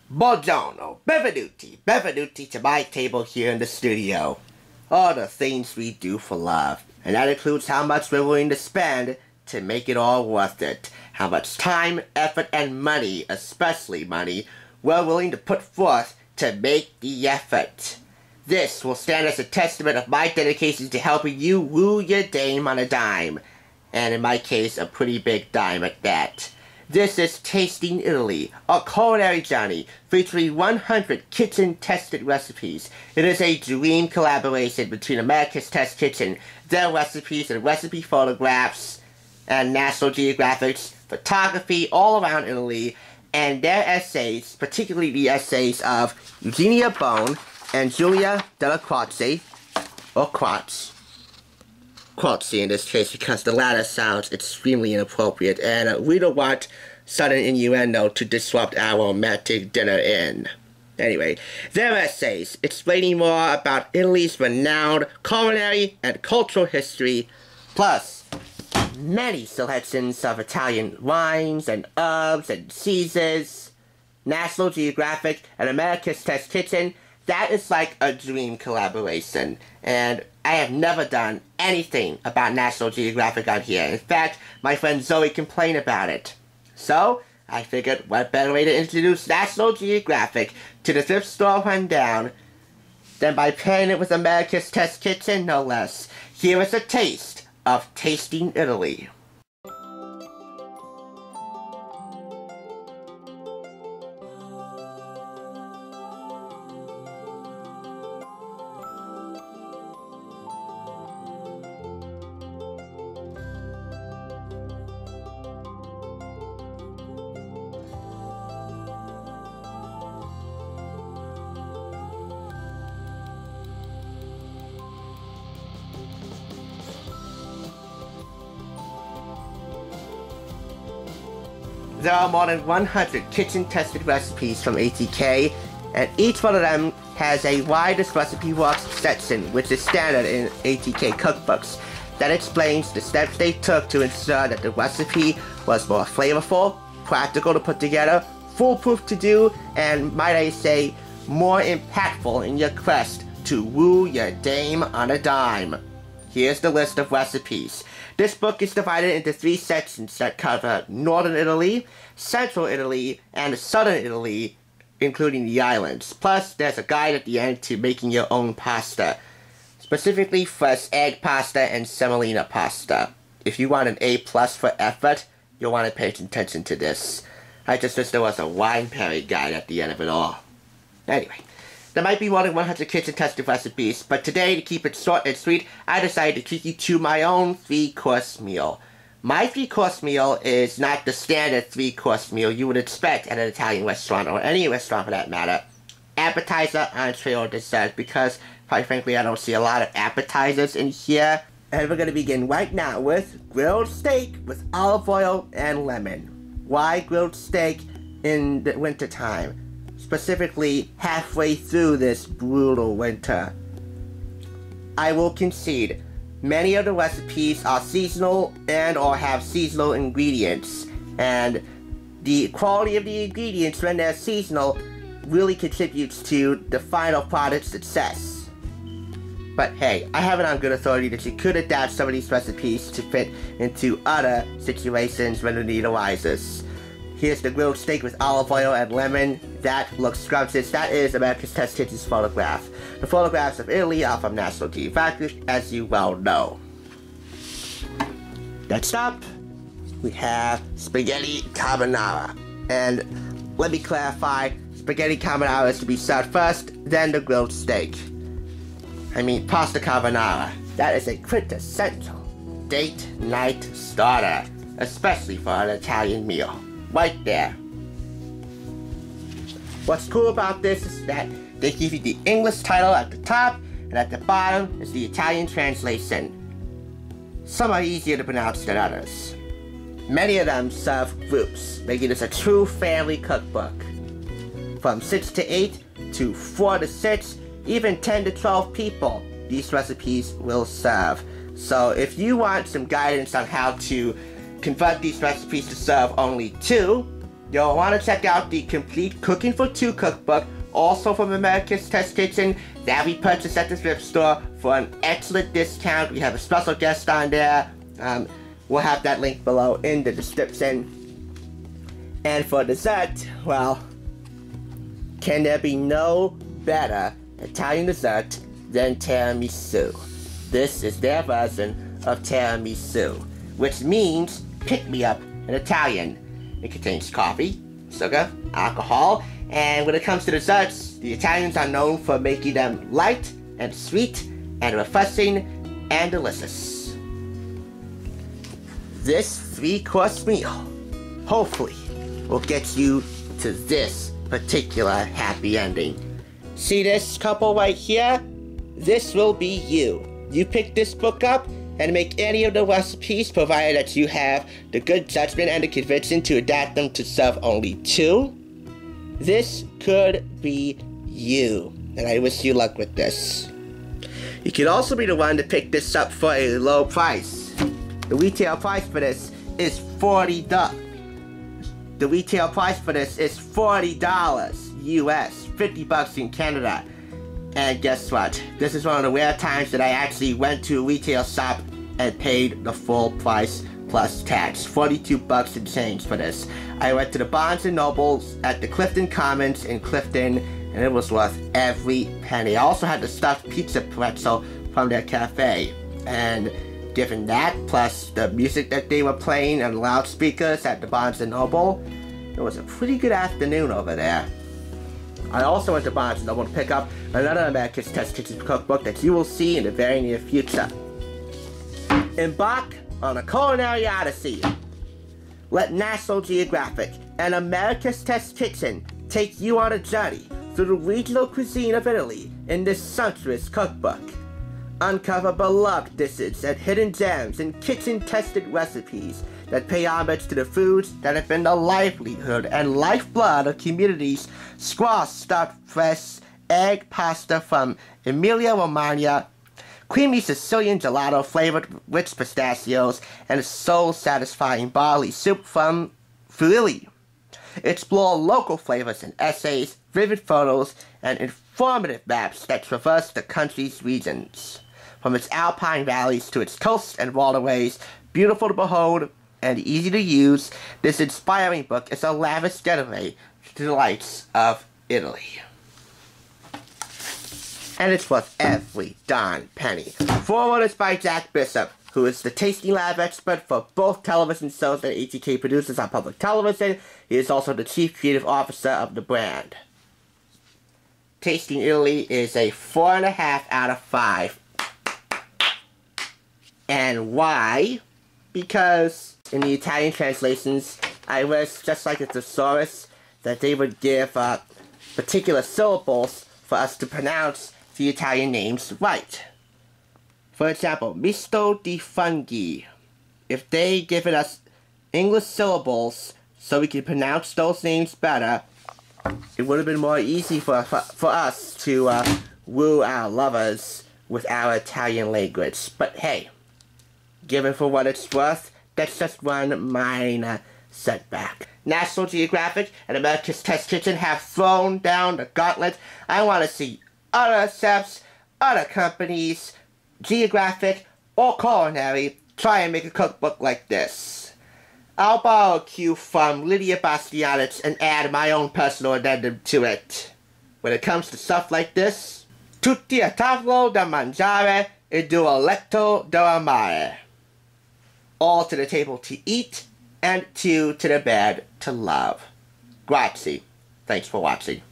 Buongiorno, benvenuti to my table here in the studio. All the things we do for love, and that includes how much we're willing to spend to make it all worth it. How much time, effort, and money, especially money, we're willing to put forth to make the effort. This will stand as a testament of my dedication to helping you woo your dame on a dime. And in my case, a pretty big dime at that. This is Tasting Italy, a culinary journey featuring 100 kitchen-tested recipes. It is a dream collaboration between America's Test Kitchen, their recipes and recipe photographs, and National Geographic's photography all around Italy, and their essays, particularly the essays of Eugenia Bone and Julia Della Croce, or Croce in this case, because the latter sounds extremely inappropriate, and we don't want sudden innuendo to disrupt our romantic dinner in. Anyway, their essays explaining more about Italy's renowned culinary and cultural history, plus many selections of Italian wines and herbs and cheeses. National Geographic and America's Test Kitchen, that is like a dream collaboration, and I have never done anything about National Geographic on here. In fact, my friend Zoe complained about it. So, I figured what better way to introduce National Geographic to the Thrift Store Rundown than by pairing it with America's Test Kitchen, no less. Here is a taste of Tasting Italy. There are more than 100 kitchen-tested recipes from ATK, and each one of them has a widest recipe works section, which is standard in ATK cookbooks, that explains the steps they took to ensure that the recipe was more flavorful, practical to put together, foolproof to do, and might I say, more impactful in your quest to woo your dame on a dime. Here's the list of recipes. This book is divided into 3 sections that cover Northern Italy, Central Italy, and Southern Italy, including the islands. Plus, there's a guide at the end to making your own pasta, specifically fresh egg pasta and semolina pasta. If you want an A+ for effort, you'll want to pay attention to this. I just wish there was a wine pairing guide at the end of it all. Anyway. There might be more than 100 kitchen-tested recipes, but today, to keep it short and sweet, I decided to treat you to my own 3-course meal. My 3-course meal is not the standard 3-course meal you would expect at an Italian restaurant, or any restaurant for that matter. Appetizer, entree, or dessert, because, quite frankly, I don't see a lot of appetizers in here. And we're going to begin right now with grilled steak with olive oil and lemon. Why grilled steak in the wintertime? Specifically halfway through this brutal winter. I will concede, many of the recipes are seasonal and or have seasonal ingredients, and the quality of the ingredients when they're seasonal really contributes to the final product's success. But hey, I have it on good authority that you could adapt some of these recipes to fit into other situations when the need arises. Here's the grilled steak with olive oil and lemon. That looks scrumptious. That is America's Test Kitchen's photograph. The photographs of Italy are from National Geographic, as you well know. Next up, we have spaghetti carbonara. And let me clarify, spaghetti carbonara is to be served first, then the grilled steak. I mean pasta carbonara. That is a quintessential date night starter, especially for an Italian meal. Right there. What's cool about this is that they give you the English title at the top, and at the bottom is the Italian translation. Some are easier to pronounce than others. Many of them serve groups, making this a true family cookbook. From 6 to 8 to 4 to 6, even 10 to 12 people, these recipes will serve. So if you want some guidance on how to convert these recipes to serve only 2, You'll want to check out the complete Cooking for Two cookbook, also from America's Test Kitchen, that we purchased at the thrift store for an excellent discount. We have a special guest on there. We'll have that link below in the description. And for dessert, well, can there be no better Italian dessert than tiramisu? This is their version of tiramisu, which means pick-me-up in Italian. It contains coffee, sugar, alcohol, and when it comes to desserts, the Italians are known for making them light and sweet and refreshing and delicious. This 3-course meal, hopefully, will get you to this particular happy ending. See this couple right here? This will be you. You pick this book up and make any of the recipes, provided that you have the good judgment and the conviction to adapt them to serve only 2. This could be you, and I wish you luck with this. You could also be the one to pick this up for a low price. The retail price for this is $40. The retail price for this is $40 US, $50 in Canada. And guess what? This is one of the rare times that I actually went to a retail shop and paid the full price plus tax. 42 bucks and change for this. I went to the Barnes & Nobles at the Clifton Commons in Clifton, and it was worth every penny. I also had the stuffed pizza pretzel from their cafe. And given that, plus the music that they were playing on the loudspeakers at the Barnes & Noble, it was a pretty good afternoon over there. I also went to Barnes & Noble to pick up another America's Test Kitchen cookbook that you will see in the very near future. Embark on a culinary odyssey. Let National Geographic and America's Test Kitchen take you on a journey through the regional cuisine of Italy in this sumptuous cookbook. Uncover beloved dishes and hidden gems and kitchen-tested recipes that pay homage to the foods that have been the livelihood and lifeblood of communities. Squash stuffed fresh egg pasta from Emilia-Romagna, creamy Sicilian gelato flavored with rich pistachios, and soul-satisfying barley soup from Friuli. Explore local flavors and essays, vivid photos, and informative maps that traverse the country's regions. From its alpine valleys to its coasts and waterways, beautiful to behold and easy to use, this inspiring book is a lavish getaway to the delights of Italy. And it's worth every darn penny. Foreword is by Jack Bishop, who is the tasting lab expert for both television shows that ATK produces on public television. He is also the chief creative officer of the brand. Tasting Italy is a 4.5 out of 5. And why? Because in the Italian translations, I wish, just like a thesaurus, that they would give particular syllables for us to pronounce the Italian names right. For example, misto di funghi. If they given us English syllables so we could pronounce those names better, it would have been more easy for us to woo our lovers with our Italian language. But hey, given for what it's worth, that's just one minor setback. National Geographic and America's Test Kitchen have thrown down the gauntlet. I want to see other chefs, other companies, Geographic or Culinary, try and make a cookbook like this. I'll borrow a cue from Lydia Bastianich and add my own personal addendum to it. When it comes to stuff like this, tutti a tavolo da mangiare e due a letto da amare. All to the table to eat, and two to the bed to love. Grazie. Thanks for watching.